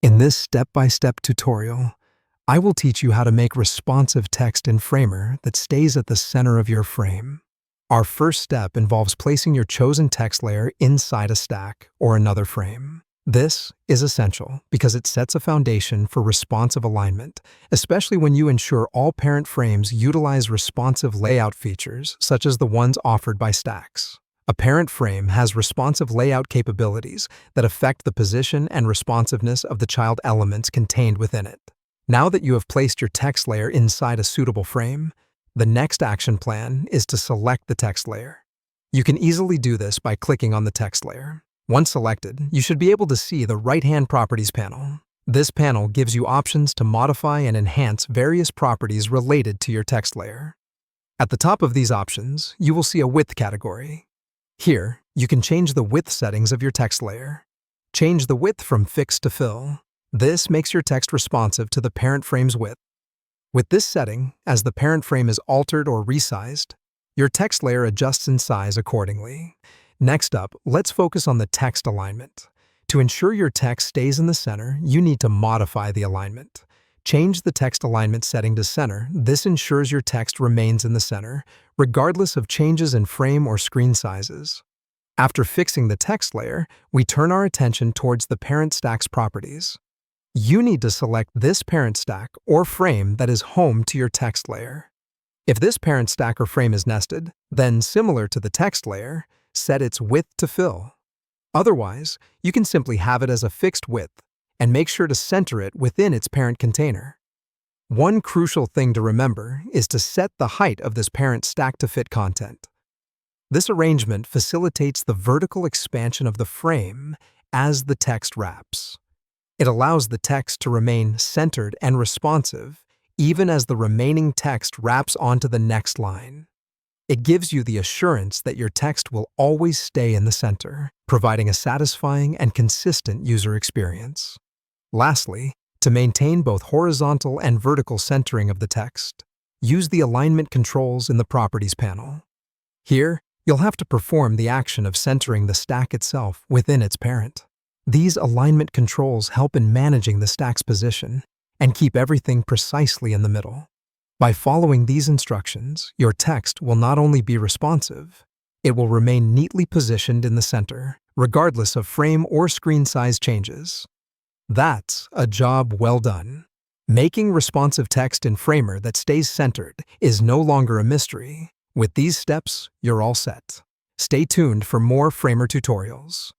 In this step-by-step tutorial, I will teach you how to make responsive text in Framer that stays at the center of your frame. Our first step involves placing your chosen text layer inside a stack or another frame. This is essential because it sets a foundation for responsive alignment, especially when you ensure all parent frames utilize responsive layout features such as the ones offered by stacks. A parent frame has responsive layout capabilities that affect the position and responsiveness of the child elements contained within it. Now that you have placed your text layer inside a suitable frame, the next action plan is to select the text layer. You can easily do this by clicking on the text layer. Once selected, you should be able to see the right-hand properties panel. This panel gives you options to modify and enhance various properties related to your text layer. At the top of these options, you will see a width category. Here, you can change the width settings of your text layer. Change the width from fixed to fill. This makes your text responsive to the parent frame's width. With this setting, as the parent frame is altered or resized, your text layer adjusts in size accordingly. Next up, let's focus on the text alignment. To ensure your text stays in the center, you need to modify the alignment. Change the text alignment setting to center. This ensures your text remains in the center, regardless of changes in frame or screen sizes. After fixing the text layer, we turn our attention towards the parent stack's properties. You need to select this parent stack or frame that is home to your text layer. If this parent stack or frame is nested, then similar to the text layer, set its width to fill. Otherwise, you can simply have it as a fixed width and make sure to center it within its parent container. One crucial thing to remember is to set the height of this parent stack to fit content. This arrangement facilitates the vertical expansion of the frame as the text wraps. It allows the text to remain centered and responsive even as the remaining text wraps onto the next line. It gives you the assurance that your text will always stay in the center, providing a satisfying and consistent user experience. Lastly, to maintain both horizontal and vertical centering of the text, use the alignment controls in the Properties panel. Here, you'll have to perform the action of centering the stack itself within its parent. These alignment controls help in managing the stack's position and keep everything precisely in the middle. By following these instructions, your text will not only be responsive, it will remain neatly positioned in the center, regardless of frame or screen size changes. That's a job well done. Making responsive text in Framer that stays centered is no longer a mystery. With these steps, you're all set. Stay tuned for more Framer tutorials.